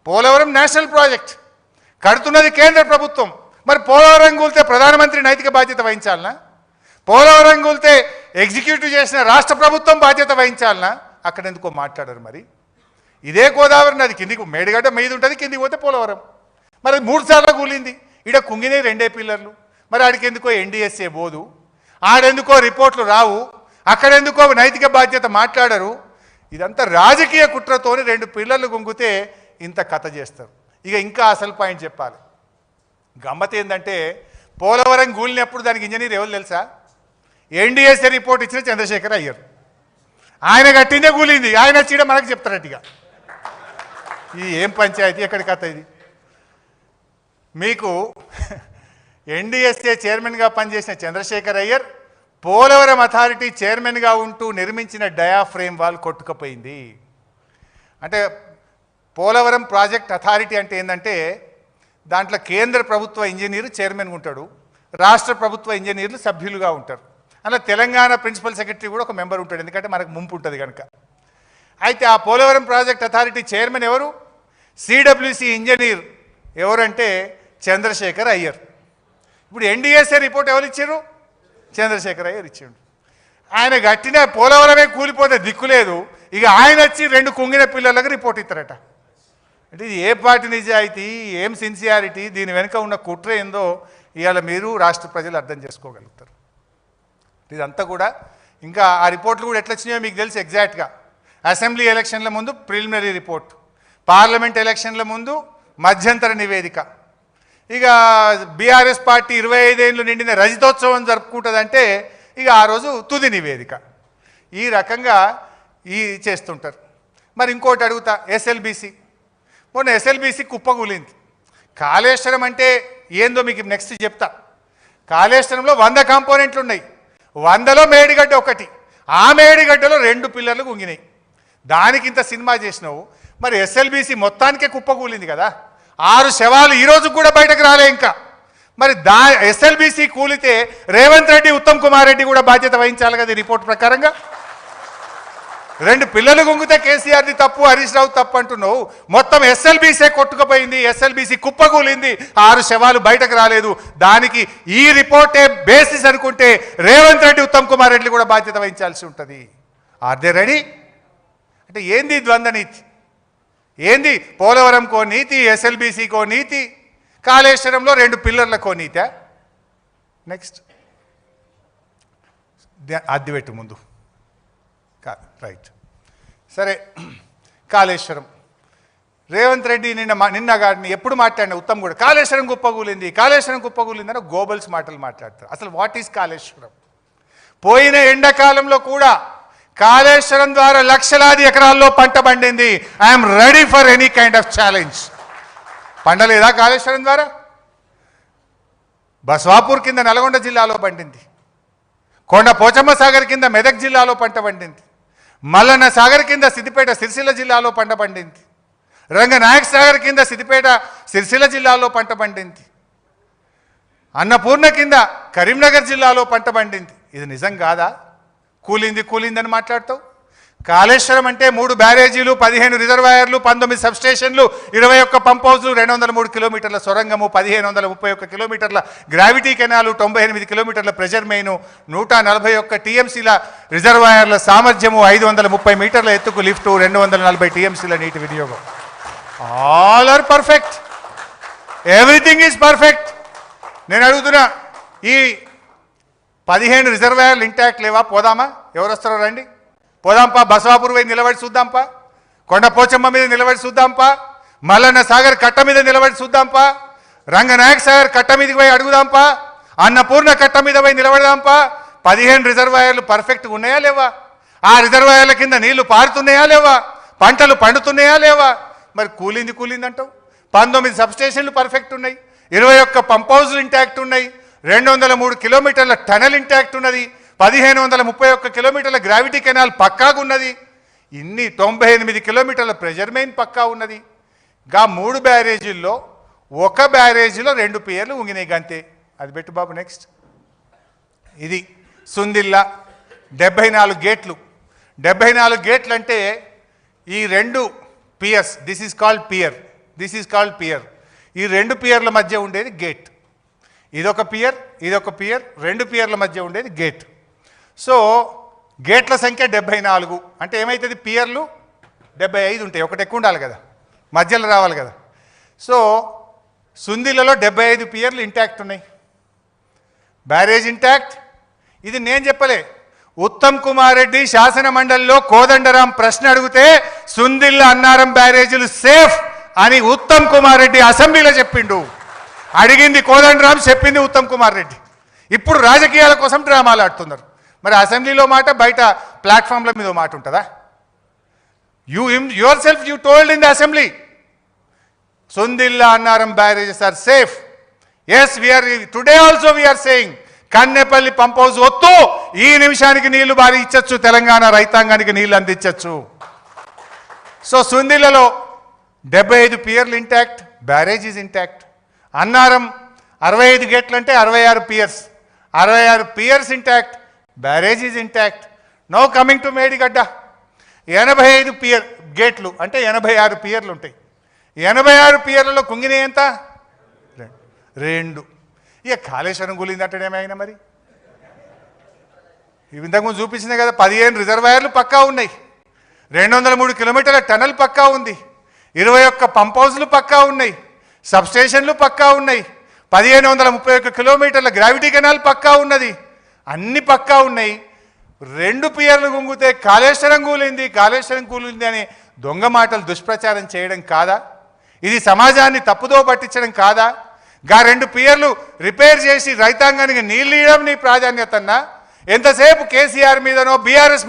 Polavaram national project, కడుతున్నది కేంద్ర ప్రభుత్వం. మరి పోలవరం కూలితే ప్రధానమంత్రి నైతిక బాధ్యత వహించాలనా? పోలవరం కూలితే ఎగ్జిక్యూటివ్ చేసిన రాష్ట్ర ప్రభుత్వం బాధ్యత వహించాలనా? అక్కడ ఎందుకో మాట్లాడారు. మరి ఇదే గోదావరి నది కిందికి మేడిగడ్డ మీద ఉంటుంది, కిందికి పోతే పోలవరం. మరి 3 సార్లు కూలింది. ఈడ కుంగినాయి 2 పిల్లర్లు. మరి ఆడికి ఎందుకో ఎన్డీఎస్ఏ పోదు, ఆడెందుకో రిపోర్ట్లు రావు, అక్కడెందుకో నైతిక బాధ్యత మాట్లాడరు. ఇదంతా రాజకీయ కుట్రతోని 2 పిల్లర్లు గుంగితే ఇంత కథ చేస్తారు. ఇక ఇంకా అసలు పాయింట్ చెప్పాలి. గమ్మత్ ఏంటంటే పోలవరం కూలినప్పుడు దానికి ఇంజనీర్ ఎవరు తెలుసా? ఎన్డీఎస్ఏ రిపోర్ట్ ఇచ్చిన చంద్రశేఖర్ అయ్యర్. ఆయన కట్టిందే కూలింది, ఆయన చీడ మనకు చెప్తారట్టుగా. ఇది ఏం పంచాయతీ, ఎక్కడి కథ ఇది? మీకు ఎన్డీఎస్ఏ చైర్మన్గా పనిచేసిన చంద్రశేఖర్ అయ్యర్ పోలవరం అథారిటీ చైర్మన్గా ఉంటూ నిర్మించిన డయాఫ్రేమ్ వాల్ కొట్టుకుపోయింది. అంటే పోలవరం ప్రాజెక్ట్ అథారిటీ అంటే ఏంటంటే దాంట్లో కేంద్ర ప్రభుత్వ ఇంజనీరు చైర్మన్గా ఉంటాడు, రాష్ట్ర ప్రభుత్వ ఇంజనీర్లు సభ్యులుగా ఉంటారు. అలా తెలంగాణ ప్రిన్సిపల్ సెక్రటరీ కూడా ఒక మెంబర్ ఉంటాడు, ఎందుకంటే మనకు ముంపు ఉంటుంది కనుక. అయితే ఆ పోలవరం ప్రాజెక్ట్ అథారిటీ చైర్మన్ ఎవరు? సిడబ్ల్యూసి ఇంజనీర్ ఎవరంటే చంద్రశేఖర్ అయ్యర్. ఇప్పుడు ఎన్డీఎస్ఏ రిపోర్ట్ ఎవరు ఇచ్చారు? చంద్రశేఖర్ అయ్యర్ ఇచ్చాడు. ఆయన గట్టిన పోలవరమే కూలిపోతే దిక్కులేదు, ఇక ఆయన వచ్చి 2 కుంగిన పిల్లలకు రిపోర్ట్ ఇస్తారట. అంటే ఇది ఏ పార్టీ నిజాయితీ, ఏం సిన్సియారిటీ, దీని వెనుక ఉన్న కుట్ర ఏందో ఇవాళ మీరు రాష్ట్ర ప్రజలు అర్థం చేసుకోగలుగుతారు. ఇదంతా కూడా ఇంకా ఆ రిపోర్ట్లు కూడా ఎట్లా వచ్చినాయో మీకు తెలుసు ఎగ్జాక్ట్గా. అసెంబ్లీ ఎలక్షన్ల ముందు ప్రిలిమినరీ రిపోర్ట్, పార్లమెంట్ ఎలక్షన్ల ముందు మధ్యంతర నివేదిక. ఇక బీఆర్ఎస్ పార్టీ 25 ఏళ్ళు నిండిన రజతోత్సవం జరుపుకుంటుందంటే ఇక ఆ రోజు తుది నివేదిక. ఈ రకంగా చేస్తుంటారు. మరి ఇంకోటి అడుగుతా, ఎస్ఎల్బీసీ. మొన్న ఎస్ఎల్బీసీ కుప్పకూలింది. కాళేశ్వరం అంటే ఏందో మీకు నెక్స్ట్ చెప్తా. కాళేశ్వరంలో 100 కాంపోనెంట్లు ఉన్నాయి, 100లో మేడిగడ్డ ఒకటి. ఆ మేడిగడ్డలో 2 పిల్లర్లు గుంగినాయి. దానికి ఇంత సినిమా చేసినావు. మరి ఎస్ఎల్బీసీ మొత్తానికే కుప్పకూలింది కదా, 6 శవాలు ఈరోజు కూడా బయటకు రాలే ఇంకా. మరి ఎస్ఎల్బీసీ కూలితే రేవంత్ రెడ్డి, ఉత్తమ్ కుమార్ రెడ్డి కూడా బాధ్యత వహించాలి కదా రిపోర్ట్ ప్రకారంగా. 2 పిల్లలు గుంగితే కేసీఆర్ది తప్పు, హరీష్ రావు తప్పు అంటున్నావు. మొత్తం ఎస్ఎల్బీసీ కొట్టుకుపోయింది, ఎస్ఎల్బీసీ కుప్పకూలింది, 6 శవాలు బయటకు రాలేదు. దానికి ఈ రిపోర్టే బేసిస్ అనుకుంటే రేవంత్ రెడ్డి, ఉత్తమ్ కుమార్ రెడ్డి కూడా బాధ్యత వహించాల్సి ఉంటుంది. Are they ready? అంటే ఏంది ద్వంద్వ నీతి? ఏంది పోలవరంకో నీతి, ఎస్ఎల్బీసీకో నీతి, కాళేశ్వరంలో 2 పిల్లర్లకో నీతా? నెక్స్ట్ అద్దెపెట్టు ముందు కాదు, రైట్. సరే, కాళేశ్వరం రేవంత్ రెడ్డి నిన్న గారిని ఎప్పుడు మాట్లాడినా ఉత్తమ్ కూడా కాళేశ్వరం కుప్పకూలింది, కాళేశ్వరం కుప్పకూలింది అని గోబల్స్ మాటలు మాట్లాడతారు. అసలు వాట్ ఈజ్ కాళేశ్వరం? పోయిన ఎండాకాలంలో కూడా కాళేశ్వరం ద్వారా లక్షలాది ఎకరాల్లో పంట పండింది. I'm ready for any kind of challenge. పండలేదా కాళేశ్వరం ద్వారా? బస్వాపూర్ కింద నల్గొండ జిల్లాలో పండింది, కొండ పోచమ్మ సాగర్ కింద మెదక్ జిల్లాలో పంట పండింది, మల్లన్న సాగర్ కింద సిద్దిపేట సిరిసిల్ల జిల్లాలో పంట పండింది, రంగనాయక్ సాగర్ కింద సిద్దిపేట సిరిసిల్ల జిల్లాలో పంట పండింది, అన్నపూర్ణ కింద కరీంనగర్ జిల్లాలో పంట పండింది. ఇది నిజం కాదా? కూలిందని మాట్లాడతావు. కాళేశ్వరం అంటే 3 బ్యారేజీలు, 15 రిజర్వాయర్లు, 19 సబ్స్టేషన్లు, 21 పంప్ హౌస్లు, 203 కిలోమీటర్ల సొరంగము, 1531 కిలోమీటర్ల గ్రావిటీ కెనాలు, 98 కిలోమీటర్ల ప్రెజర్ మెయిన్, 141 టీఎంసీల రిజర్వాయర్ల సామర్థ్యము, 530 మీటర్ల ఎత్తుకు లిఫ్టు, 240 టీఎంసీల నీటి వినియోగం. All are perfect, everything is perfect. నేను అడుగుతున్నా, ఈ 15 రిజర్వాయర్లు ఇంటాక్ట్ లేవా? పోదామా? ఎవరు వస్తారో రండి, పోదాంపా. బసవాపూర్ పోయి నిలబడి చూద్దాంపా, కొండ పోచమ్మ మీద నిలబడి చూద్దాంపా, మల్లన్న సాగర్ కట్ట మీద నిలబడి చూద్దాంపా, రంగనాయక్ సాగర్ కట్ట మీదకి పోయి అడుగుదాంపా, అన్నపూర్ణ కట్ట మీద పోయి నిలబడదాంపా. 15 రిజర్వాయర్లు పర్ఫెక్ట్గా ఉన్నాయా లేవా? ఆ రిజర్వాయర్ల కింద నీళ్లు పారుతున్నాయా లేవా? పంటలు పండుతున్నాయా లేవా? మరి కూలింది అంటావు. 19 సబ్స్టేషన్లు పర్ఫెక్ట్ ఉన్నాయి, 21 పంప్ హౌస్లు ఇంటాక్ట్ ఉన్నాయి, 203 కిలోమీటర్ల టనల్ ఇంటాక్ట్ ఉన్నది, 1531 కిలోమీటర్ల గ్రావిటీ కెనాల్ పక్కాగా ఉన్నది, ఇన్ని 98 కిలోమీటర్ల ప్రెజర్ మెయిన్ పక్కా ఉన్నది. గా 3 బ్యారేజీల్లో 1 బ్యారేజీలో 2 పియర్లు ఉంగినాయి గంతే. అది పెట్టు బాబు. నెక్స్ట్ ఇది సుందిల్లా 74 గేట్లు. 74 గేట్లు అంటే ఈ 2 piers, this is called pier. This is called pier. ఈ రెండు పియర్ల మధ్య ఉండేది గేట్. ఇదొక పియర్, ఇదొక పియర్, రెండు పియర్ల మధ్య ఉండేది గేట్. సో గేట్ల సంఖ్య 74. అంటే ఏమవుతుంది, పియర్లు 75 ఉంటాయి, ఒకటి ఎక్కువ ఉండాలి కదా, మధ్యలో రావాలి కదా. సో సుందిలలో 75 పియర్లు ఇంటాక్ట్ ఉన్నాయి, బ్యారేజ్ ఇంటాక్ట్. ఇది నేను చెప్పలే, ఉత్తమ్ కుమార్ రెడ్డి శాసన మండలిలో కోదండరాం ప్రశ్న అడిగితే సుందిల్ల అన్నారం బ్యారేజీలు సేఫ్ అని ఉత్తమ్ కుమార్ రెడ్డి అసెంబ్లీలో చెప్పిండు. అడిగింది కోదండరాం, చెప్పింది ఉత్తమ్ కుమార్ రెడ్డి. ఇప్పుడు రాజకీయాల కోసం డ్రామాలు ఆడుతున్నారు. మరి అసెంబ్లీలో మాట, బయట ప్లాట్ఫామ్ల మీద మాట ఉంటుందా? Yourself you told in the assembly Sundilla Annaram barrages are safe. Yes, we are today also we are saying Kannepalli pump house వద్దు, ఈ నిమిషానికి నీళ్లు బారి ఇచ్చచ్చు, తెలంగాణ రైతాంగానికి నీళ్లు అందించచ్చు. సో సుందిల్లలో 75 పియర్లు intact, barrage is intact. Annaram 65 గేట్లు అంటే 66 piers, 66 piers intact, barrage is intact. No coming to Medigadda, 85 pier గేట్లు అంటే 86 పియర్లు ఉంటాయి. 86 పియర్లలో కుంగినే ఎంత? 2. ఇక కాళేశ్వరం కూలిందంటేనేమైనా మరి ఇంతకుముందు చూపించింది కదా, 15 రిజర్వాయర్లు పక్కా ఉన్నాయి, 203 కిలోమీటర్ల టనల్ పక్కా ఉంది, 21 పంప్ హౌస్లు పక్కా ఉన్నాయి, సబ్స్టేషన్లు పక్కా ఉన్నాయి, 1531 కిలోమీటర్ల గ్రావిటీ కెనాల్ పక్కా ఉన్నది, అన్ని పక్కా ఉన్నాయి. 2 పియర్లు గుంగితే కాళేశ్వరం కూలింది, కాళేశ్వరం కూలింది అని దొంగ మాటలు దుష్ప్రచారం చేయడం కాదా? ఇది సమాజాన్ని తప్పుదో పట్టించడం కాదా? 2 పియర్లు రిపేర్ చేసి రైతాంగానికి నీళ్ళు ఇవ్వడం నీ ప్రాధాన్యత అన్నా? ఎంతసేపు కేసీఆర్ మీదనో బీఆర్ఎస్